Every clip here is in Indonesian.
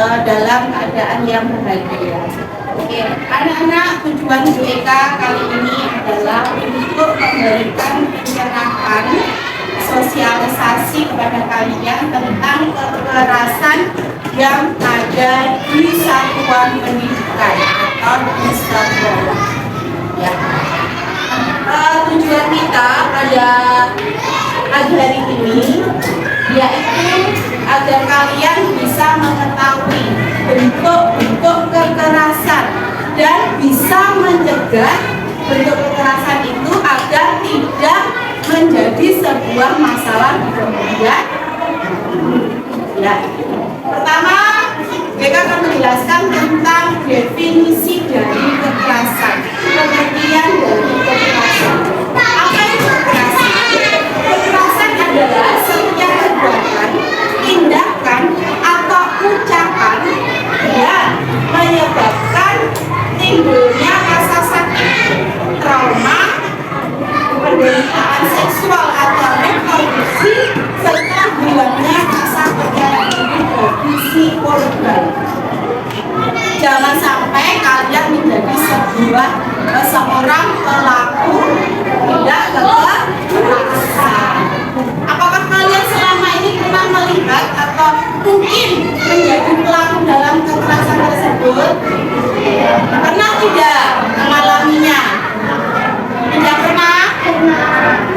dalam keadaan yang bahagia. Oke, anak-anak, tujuan Bu Eka kali ini adalah untuk memberikan pencerahan sosialisasi kepada kalian tentang kekerasan yang ada di satuan pendidikan atau di sekolah. Ya. Tujuan kita pada pagi hari ini yaitu agar kalian bisa mengetahui bentuk-bentuk kekerasan dan bisa mencegah bentuk kekerasan itu agar tidak menjadi sebuah masalah di kemudian. Ya. Pertama, mereka akan menjelaskan tentang definisi dari kekerasan, pengertian dari kekerasan. Apa itu kekerasan? Kekerasan adalah setiap perbuatan, tindakan, atau ucapan yang menyebabkan timbulnya rasa sakit, trauma, penderitaan seksual atau reproduksi, serta hilangnya rasa percaya diri bagi si korban. Jangan sampai kalian menjadi seorang pelaku tindak kekerasan. Apakah kalian selama ini pernah melihat atau mungkin menjadi pelaku dalam kekerasan tersebut? Pernah tidak mengalaminya? Tidak pernah?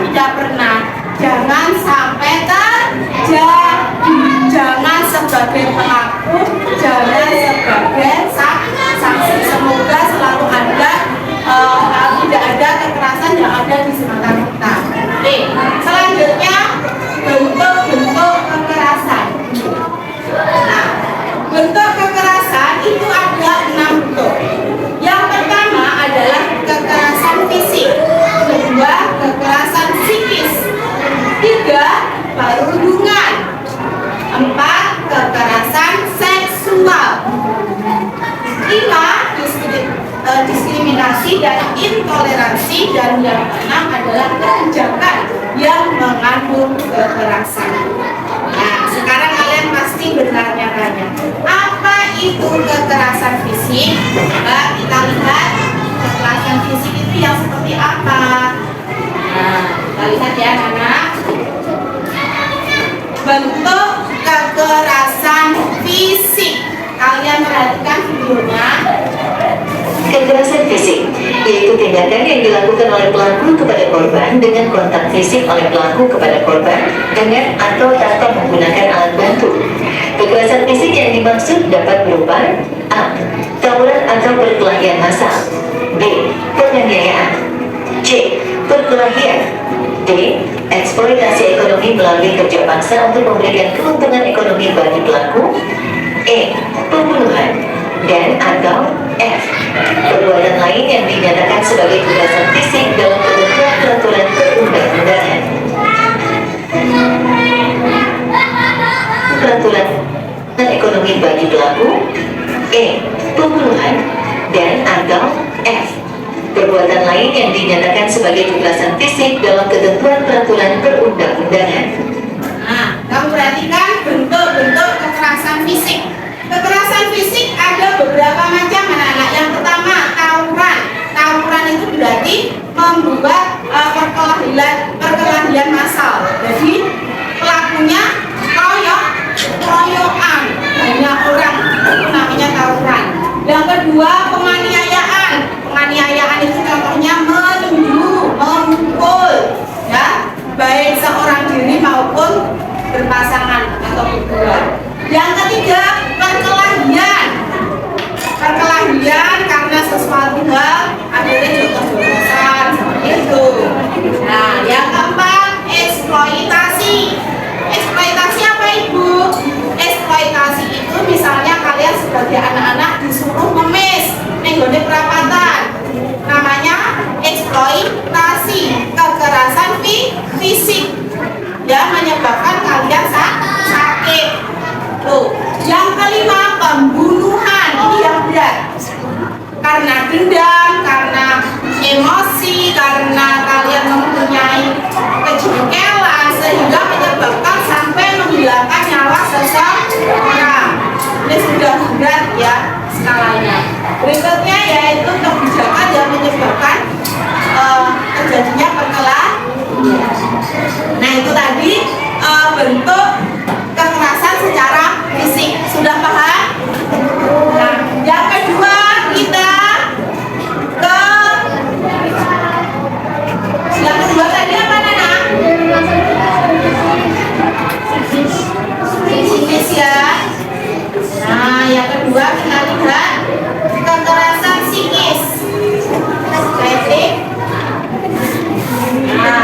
Tidak pernah. Jangan sampai terjadi. Jangan sebagai pelaku, jangan sebagai saksi. Semoga selalu ada tidak ada kekerasan yang ada di sekitar kita. Oke, selanjutnya bentuk-bentuk kekerasan. Nah, bentuk kekerasan itu ada 6 bentuk. Yang pertama adalah kekerasan fisik, kedua kekerasan psikis, 3 perundungan, 4 kekerasan seksual, 5 diskriminasi dan intoleransi, dan yang keenam adalah kebijakan yang mengandung kekerasan. Nah, sekarang kalian pasti bertanya-tanya, apa itu kekerasan fisik? Nah, kita lihat kekerasan fisik itu yang seperti apa. Nah, kita lihat ya anak. Bentuk kekerasan fisik. Kalian perhatikan videonya. Kekerasan fisik yaitu tindakan yang dilakukan oleh pelaku kepada korban dengan kontak fisik oleh pelaku kepada korban dengan atau tanpa menggunakan alat bantu. Kekerasan fisik yang dimaksud dapat berupa A. Tawuran atau perkelahian massal, B. Penganiayaan, C. Perkelahian, D. Eksploitasi ekonomi melalui kerja paksa untuk memberikan keuntungan ekonomi bagi pelaku, E. Pembunuhan, dan atau F. Perbuatan lain yang dinyatakan sebagai kekerasan fisik dalam ketentuan peraturan perundang-undangan. Peraturan ekonomi bagi pelaku, E. Pembunuhan, dan atau F. Perbuatan lain yang dinyatakan sebagai kekerasan fisik dalam ketentuan peraturan perundang-undangan. Nah, kamu perhatikan bentuk-bentuk kekerasan fisik. Kekerasan fisik ada beberapa macam anak-anak. Yang pertama, tawuran. Tawuran itu berarti membuat perkelahian massal. Jadi pelakunya royokan, banyak orang, itu namanya tawuran. Yang kedua, penganiayaan. Penganiayaan itu contohnya menunjuk, memukul, ya, baik seorang diri maupun berpasangan atau berdua. Yang ketiga, perkelahian. Perkelahian karena sesuatu hal akhirnya jotos-jotosan seperti itu. Nah, yang keempat, eksploitasi. Eksploitasi apa Ibu? Eksploitasi itu misalnya kalian sebagai anak-anak disuruh ngemis nenggone perapatan. Namanya eksploitasi, kekerasan fisik yang menyebabkan kalian sakit. Tuh. Yang kelima, pembunuhan. Ini yang berat. Karena dendam, karena emosi, karena kalian mempunyai kejengkelan sehingga menyebabkan sampai menghilangkan nyawa seseorang. Ini sudah berat ya skalanya. Berikutnya yaitu kebijakan yang menyebabkan terjadinya perkelahian. Nah itu tadi bentuk kekerasan secara fisik. Sudah paham? Nah yang kedua kita ke yang kedua tadi apa Nana? Psikis ya. Nah yang kedua kita lihat kekerasan psikis. Baik. Nah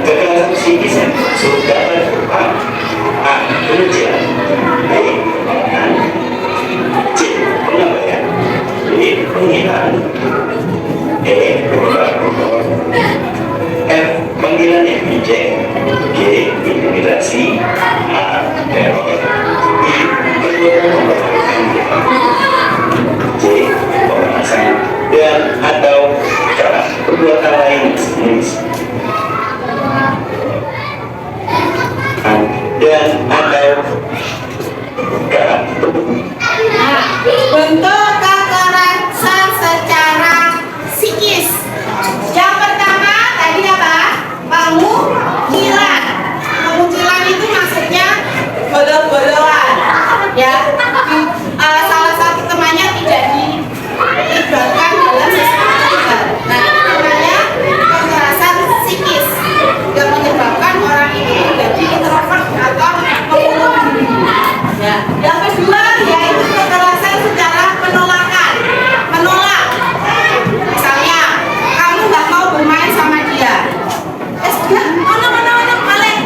kekerasan psikis yang sudah berupa A. Pengertian, B. Penghinaan, C. Pengabaian, D. penghinaan, E. Pemberlakuan, F. Panggilan yang bijak, G. Intimidasi, H. Teror, I. Perbuatan membahayakan, C. Pemanasan, dan atau K. Perbuatan lain dan atau Nah, bentuk kekerasan secara psikis. Yang pertama tadi apa? Pengucilan. Pengucilan itu maksudnya bolo-boloan. Ya, salah satu temannya tidak dilibatkan dalam sesuatu hal. Nah, itu namanya kekerasan psikis yang menyebabkan orang itu menjadi introvert atau pembunuh diri. Ya. Yang kedua yaitu kekerasan secara penolakan. Menolak. Misalnya, kamu nggak mau bermain sama dia. Dia, mana balik.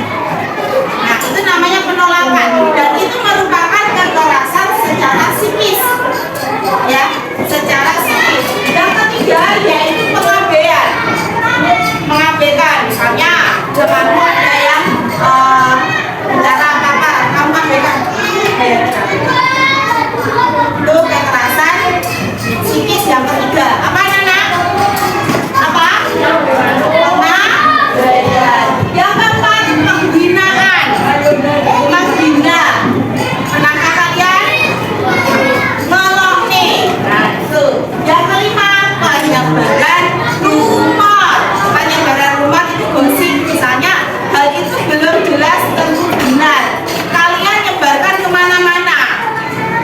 Nah, itu namanya penolakan. Dan itu merupakan kekerasan secara psikis. Ya, secara psikis. Yang ketiga yaitu pengabaian. Mengabaikan, misalnya kamu ada yang bicara apa-apa, kamu abaikan. Itu kekerasan psikis yang ketiga. Apa Nana? Apa? Pengabaian. Yang keempat penghinaan. Menghina. Pernahkah kalian ngelokne? Nah itu. Yang kelima penyebaran rumor. Penyebaran rumor itu gosip. Misalnya hal itu belum jelas tentu benar. Kalian nyebarkan kemana-mana.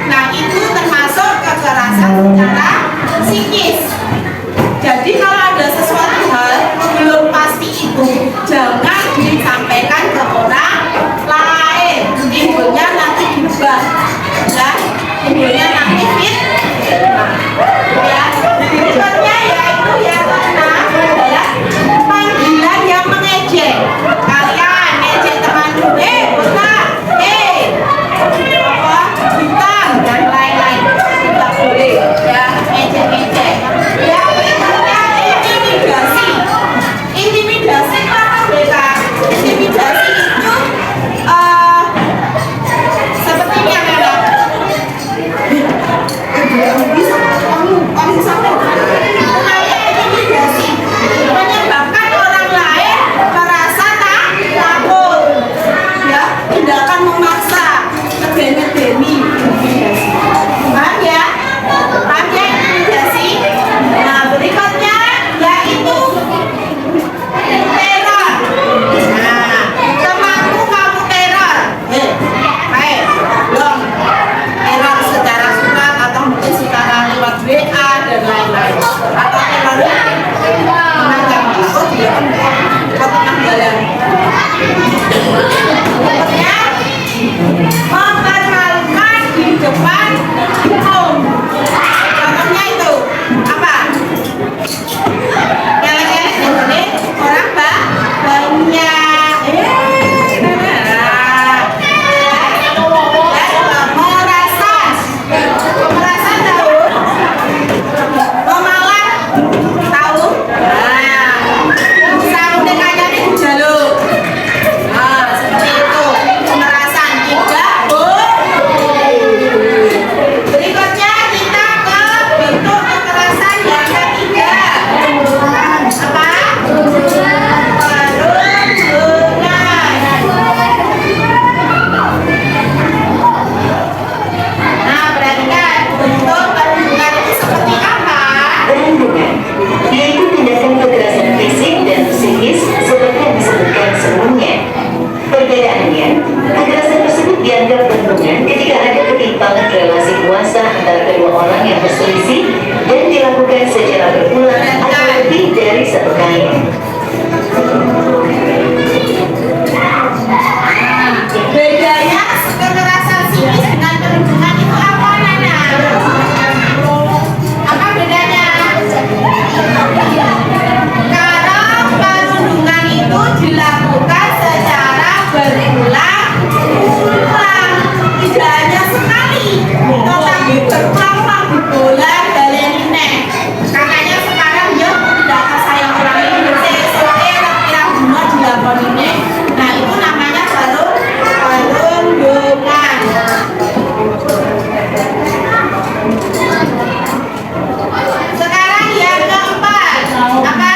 Nah itu termasuk kekerasan secara psikis. Jadi kalau ada sesuatu hal belum pasti itu jangan disampaikan ke orang lain. Timbulnya nanti gibah, ya. Timbulnya nanti fitnah. Ya. Berikutnya yaitu yang keenam adalah panggilan yang mengejek. Kalian ngejek temanmu, buta, apa, hitam dan lain-lain. Tidak boleh, ya, ngejek-ngejek. Ya, berikutnya intimidasi. Intimidasi itu apa mereka? Intimidasi itu seperti ini yang ada. Bisa kamu sampai yang berselisih dan dilakukan secara berulang atau lebih dari satu kali. Bedanya kekerasan psikis dengan perundungan itu apa, Nana? Apa bedanya? Kalau perundungan itu dilakukan secara berulang-ulang, tidak hanya sekali, tetapi berulang-ulang dibolak-balik nih. Makanya sekarang yo tidak ada sayang orang ini, sesuai yang semua dilakukan ini. Nah itu namanya perundungan. Sekarang yang keempat, apa?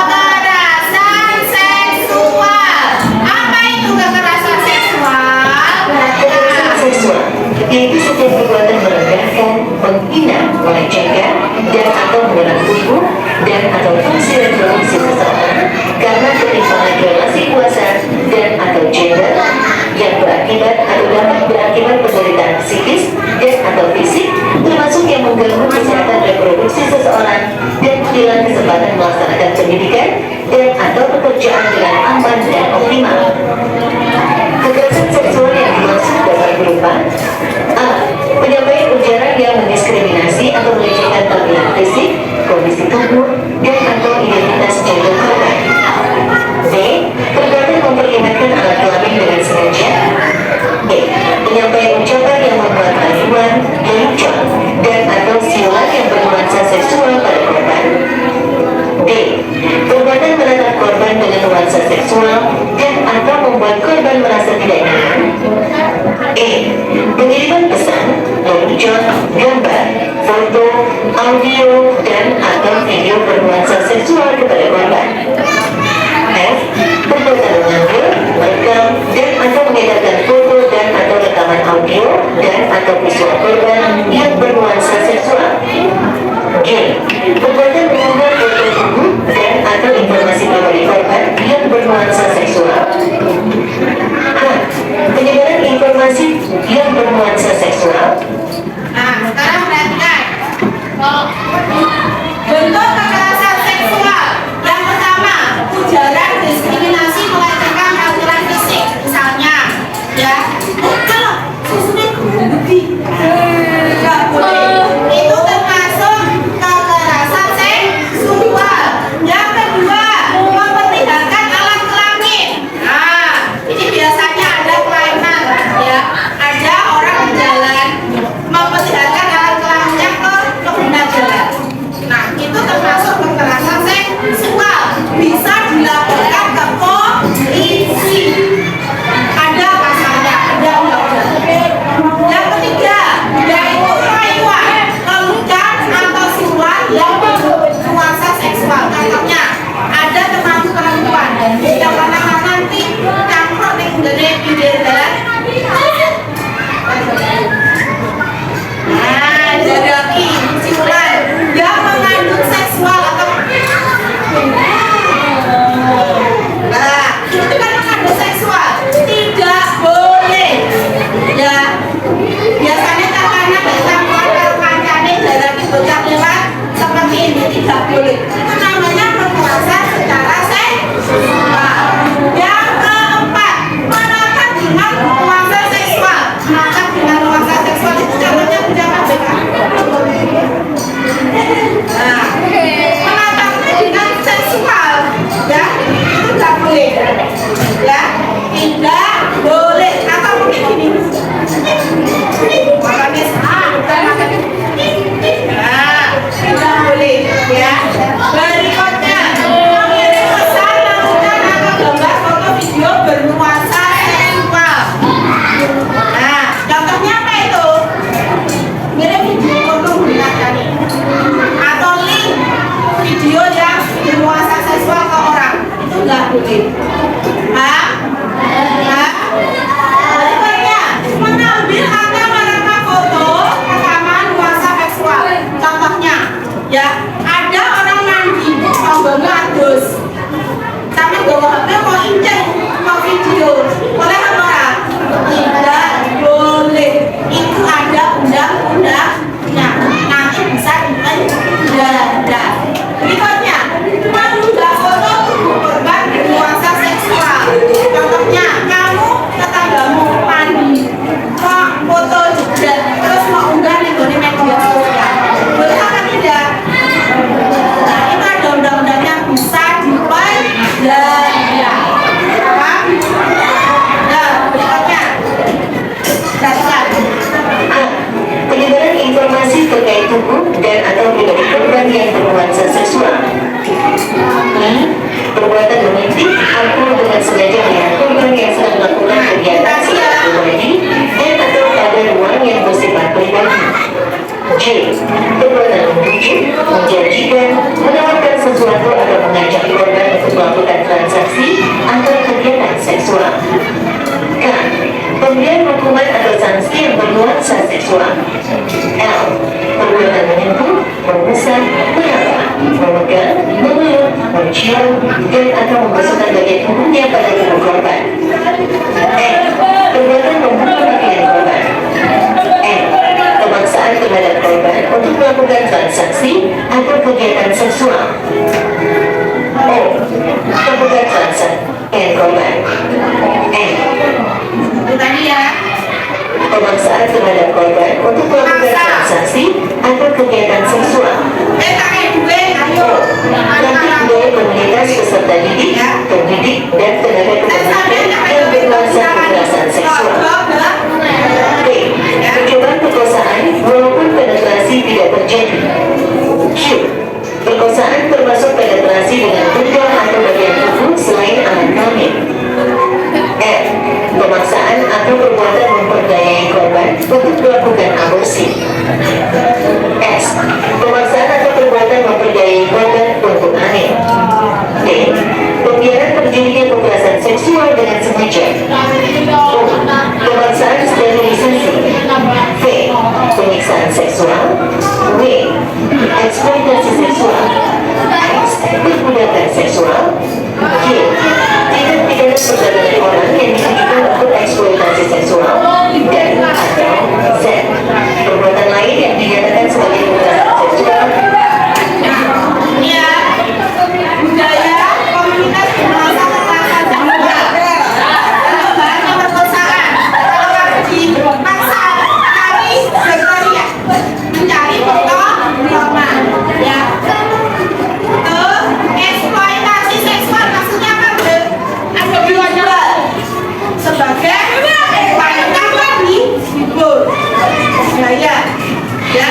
Kekerasan seksual. Apa itu kekerasan seksual? Kekerasan seksual yaitu setiap perbuatan merendahkan, menghina, melecehkan, dan atau menyerang tubuh dan atau fungsi reproduksi seseorang karena ketimpangan relasi kuasa dan atau gender yang berakibat atau dapat berakibat penderitaan psikis dan atau fisik, termasuk yang mengganggu kesehatan reproduksi seseorang dan kehilangan kesempatan melaksanakan pendidikan dan atau pekerjaan dengan aman dan optimal. Kekerasan seksual yang dimaksud dapat berupa a. Penyampaian ujaran yang mendiskriminasi atau melecehkan tampilan fisik, kondisi tubuh, dan atau identitas gender korban. B. Perbuatan memperlihatkan alat kelamin dengan sengaja. B. Penyampaian ucapan yang membuat rayuan, lelucon, dan atau siulan yang bernuansa seksual pada korban. D. Perbuatan menatap korban dengan nuansa seksual dan atau membuat korban merasa tidak nyaman. E. Pengiriman pesan, lelucon, gambar, foto, audio, dan atau video bernuansa seksual kepada korban. F. Perbuatan mengambil, merekam, dan atau mengedarkan foto dan atau rekaman audio dan atau visual korban yang bernuansa seksual. G. Perbuatan mengunggah foto tubuh dan atau informasi pribadi korban yang bernuansa seksual. H. Penyebaran informasi yang bernuansa seksual. Nah, sekarang perhatikan. Perbuatan membujuk, menjanjikan, menawarkan sesuatu atau mengajak korban untuk melakukan transaksi atau kegiatan seksual. K. Pemberian hukuman atau sanksi yang bernuansa seksual. L. Perbuatan menyentuh, memesan, meraba, memegang, memeluk, mencium, dan atau memasukkan bagian tubuhnya pada tubuh korban. N. Perbuatan membunuh pakaian korban. N. Pemaksaan terhadap korban untuk melakukan transaksi atau kegiatan seksual. O. Melakukan transaksi dengan korban. N. Itu tadi ya. Pemaksaan terhadap korban untuk melakukan transaksi atau kegiatan seksual. Pakai gue, ayo. Nanti budaya komunitas peserta didik, pendidik, dan tenaga kependidikan yang bernuansa kekerasan seksual. B. Percobaan perkosaan walaupun penetrasi tidak terjadi. Q. Perkosaan termasuk penetrasi dengan benda atau bagian tubuh selain alat kelamin. F. Pemaksaan atau perbuatan memperdayai korban untuk melakukan aborsi. S. Pemaksaan atau perbuatan memperdayai korban untuk hamil. D. Pembiaran terjadinya kekerasan seksual dengan sengaja. O. Pemaksaan sterilisasi. V. Penyiksaan seksual. W. Eksploitasi seksual. X. Perbudakan seksual. G. Tindak pidana perdagangan orang yang ditujukan untuk eksploitasi seksual. Dan atau Z. Perbuatan lain yang dinyatakan sebagai kekerasan seksual. Ya, budaya komunitas bernuansa kekerasan seksual. Kalau bahannya perkosaan, kalau dipaksa cari Victoria, mencari foto Roma, ya. Eksploitasi seksual maksudnya apa, Bro? Ada jual sebagai wanita tadi hibur, budaya, ya.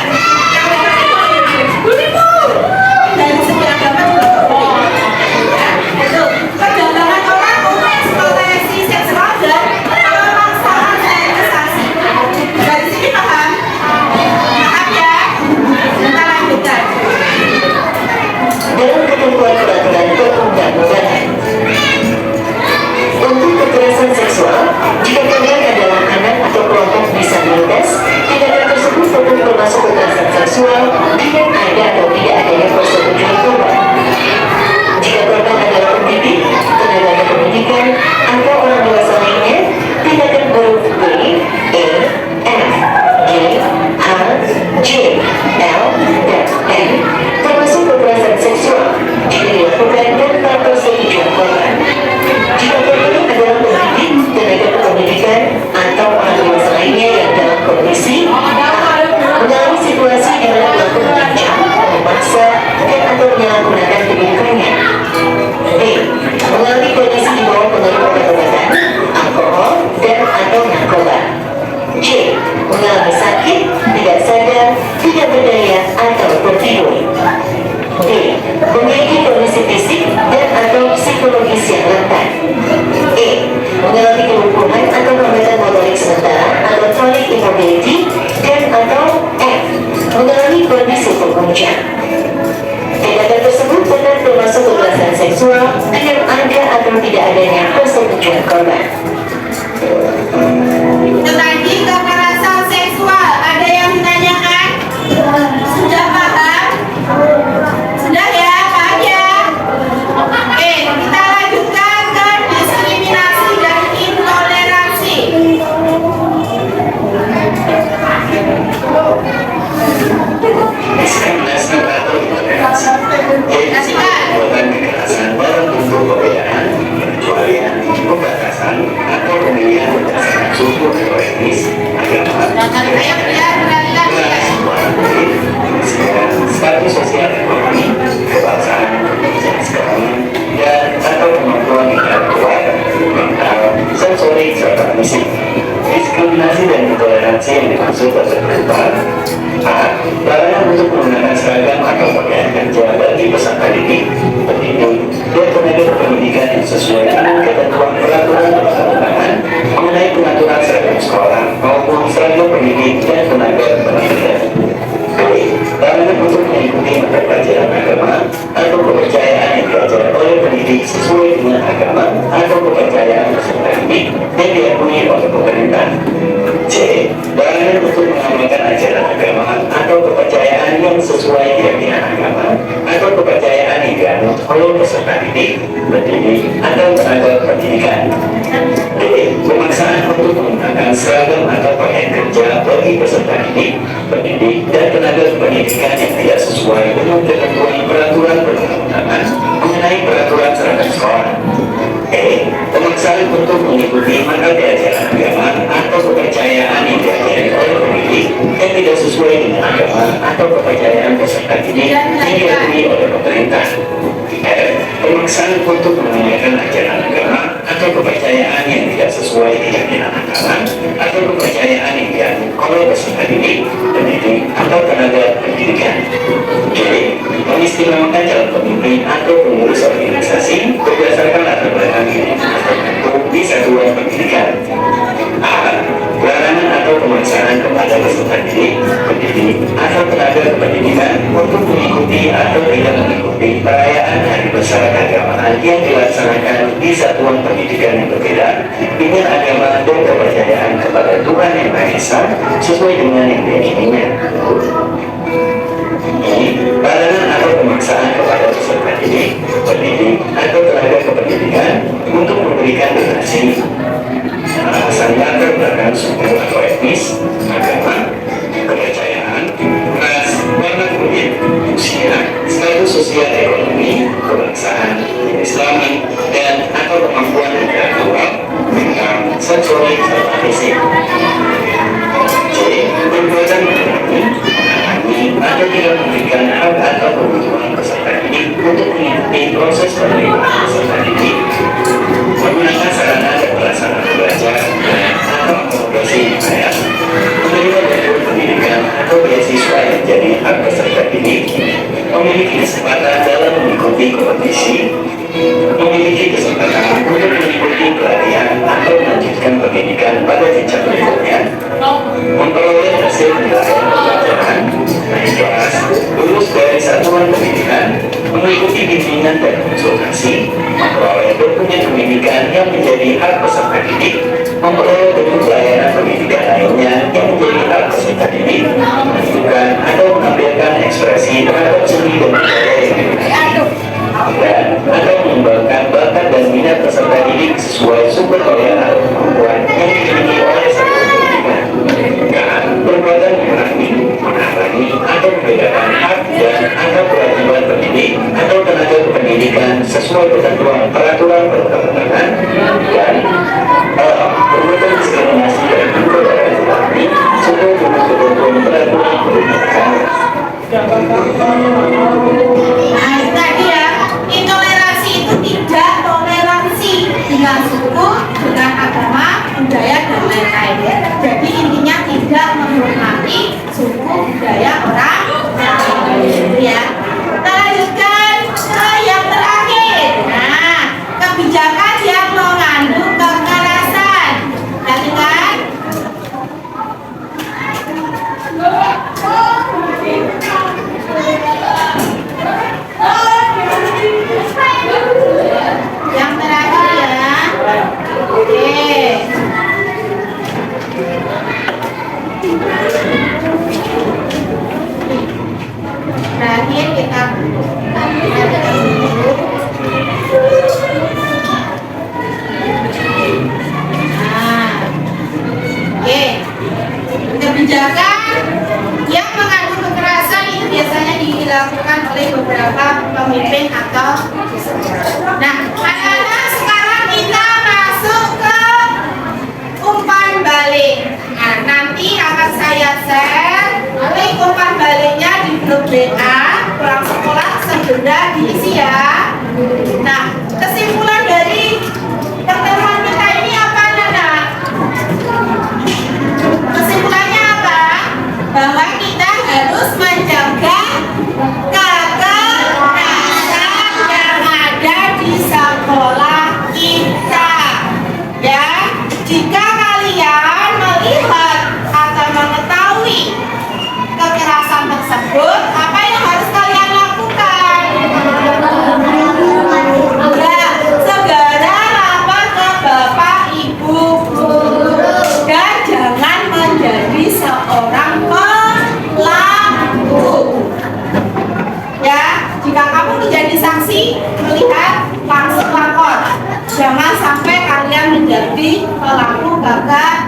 Dari segi agama juga boleh. Ya, itu perdagangan orang untuk eksploitasi seksual dan pemaksaan sterilisasi. Dari sini paham? Paham ya? Kita lanjutkan. Dalam ketentuan peraturan perundang-undangan untuk kekerasan seksual, jika korban adalah anak atau kelompok disabilitas, tindakan tersebut tentu termasuk kekerasan seksual dengan ada atau tidak adanya persetujuan korban. Jika korban adalah pendidik, tenaga kependidikan, atau orang dewasa lainnya, tindakan huruf B, E, F, G, H, J, L, dan N termasuk kekerasan seksual jika dilakukan tanpa persetujuan korban. Jika korban adalah pendidik, tenaga kependidikan, atau orang dewasa lainnya yang dalam kondisi mengalami situasi di mana pelaku mengancam, memaksa, dan atau menyalahgunakan kedudukannya. B. Mengalami kondisi di bawah pengaruh obat-obatan, alkohol, dan atau narkoba. C. Mengalami sakit, tidak sadar, tidak berdaya, atau tertidur. D. Memiliki kondisi fisik dan atau psikologis yang rentan. E. Mengalami kelumpuhan atau hambatan motorik sementara atau chronic immobility, dan atau F. Mengalami kondisi pengunjang. Tindakan tersebut tetap termasuk kekerasan seksual dengan ada atau tidak adanya persetujuan korban. Itu tadi kekerasan seksual. Ada yang ditanyakan? Sudah paham? Sudah ya? Paham ya? Oke, kita lanjutkan ke diskriminasi dan intoleransi. Diskriminasi atau intoleransi yaitu perbuatan kekerasan dalam bentuk pembedaan, pengecualian, pembatasan, atau pemilihan berdasarkan suku atau etnis, agama, ras, warna kulit, pendidikan, status sosial ekonomi, kebangsaan, jenis kelamin, dan atau kemampuan intelektual, mental, sensorik, serta fisik. Diskriminasi dan intoleransi yang dimaksud berupa A. Larangan untuk menggunakan seragam atau pakaian kerja bagi peserta didik, pendidik, dan tenaga pendidikan yang sesuai dengan ketentuan peraturan perundang-undangan mengenai pengaturan seragam sekolah maupun seragam pendidik dan tenaga pendidikan. B. dan diakui oleh pemerintah. C. Larangan untuk mengamalkan ajaran agama atau kepercayaan yang sesuai keyakinan agama atau kepercayaan yang dianut oleh peserta didik, pendidik, atau tenaga pendidikan. D. Pemaksaan untuk menggunakan seragam atau pakaian kerja bagi peserta didik, pendidik, dan tenaga pendidikan yang tidak sesuai dengan ketentuan peraturan perundang-undangan mengenai peraturan seragam sekolah. E. Pemaksaan untuk mengikuti mata pelajaran agama atau kepercayaan yang diajari oleh pendidik yang tidak sesuai dengan agama atau kepercayaan peserta didik yang diakui oleh pemerintah. F. Pemaksaan untuk menunaikan ajaran agama atau kepercayaan yang tidak sesuai keyakinan agama atau kepercayaan yang dianut oleh peserta didik, pendidik, atau tenaga pendidikan. G. Mengistimewakan calon pemimpin atau pengurus organisasi berdasarkan latar belakang identitas tertentu di satuan pendidikan. A. Larangan atau pemaksaan kepada peserta didik, pendidik, atau tenaga kependidikan untuk mengikuti atau tidak mengikuti perayaan hari besar keagamaan yang dilaksanakan di satuan pendidikan yang berbeda dengan agama dan kepercayaan kepada Tuhan Yang Maha Esa sesuai dengan yang diyakininya. Larangan atau pemaksaan kepada peserta didik, pendidik, atau tenaga kependidikan untuk memberikan donasi alasan latar belakang suku atau etnis, agama, kepercayaan, ras, warna kulit, usia, status sosial ekonomi, kebangsaan, Islami, dan atau kemampuan intelektual, mental, sensorik, serta fisik. C. Perbuatan mengurangi, atau tidak memberikan hak atau kebutuhan peserta didik untuk mengikuti proses penerimaan peserta didik, menggunakan sarana dan prasarana belajar atau akomodasi hidayah, menerima bantuan pendidikan atau beasiswa yang jadi hak peserta didik, memiliki kesempatan dalam mengikuti kompetisi, memiliki kesempatan untuk mengikuti pelatihan atau melanjutkan pendidikan pada jenjang berikutnya, memperoleh hasil penilaian pembelajaran, naik kelas, lulus dari satuan pendidikan, mengikuti bimbingan dan konsultasi, memperoleh dokumen pendidikan yang menjadi hak peserta didik, memperoleh bentuk pelayanan pendidikan lainnya yang menjadi hak peserta didik, menentukan atau menampilkan ekspresi terhadap seni dan budaya yang dimiliki, dan atau mengembangkan bakat dan minat peserta didik sesuai sumber daya atau kemampuan yang dimiliki oleh satuan pendidikan. Perbuatan mengurangi, menghalangi, atau membedakan hak dan atau kewajiban pendidik atau tenaga kependidikan sesuai ketentuan peraturan perundang-undangan, dan perbuatan diskriminasi dan intoleransi sesuai dengan ketentuan peraturan perundang-undangan. Nah, itu tadi ya, intoleransi itu tidak toleransi dengan suku, dengan agama, budaya, dan lain-lain. Jadi intinya tidak menghormati suku, budaya orang lain ya. Kita lanjutkan ke yang terakhir. Nah, kebijakan yang mengandung kekerasan. Perhatikan. Yang terakhir ya. Oke. Terakhir kita perhatikan dulu. Nah, oke. Kebijakan yang mengandung kekerasan itu biasanya dilakukan oleh beberapa pemimpin atau seseorang. Nah, anak-anak sekarang kita masuk ke umpan balik. Nah, nanti akan saya share link umpan baliknya di grup WA pulang sekolah segera diisi ya. Nah, kesimpulan dari pertemuan kita ini apa, anak? Kesimpulannya apa? Bahwa kita harus menjaga kekerasan yang ada di sekolah kita. Ya, jika kalian melihat atau mengetahui kekerasan tersebut, apa yang harus kalian lakukan? Ya, segera lapor ke Bapak Ibu Kakak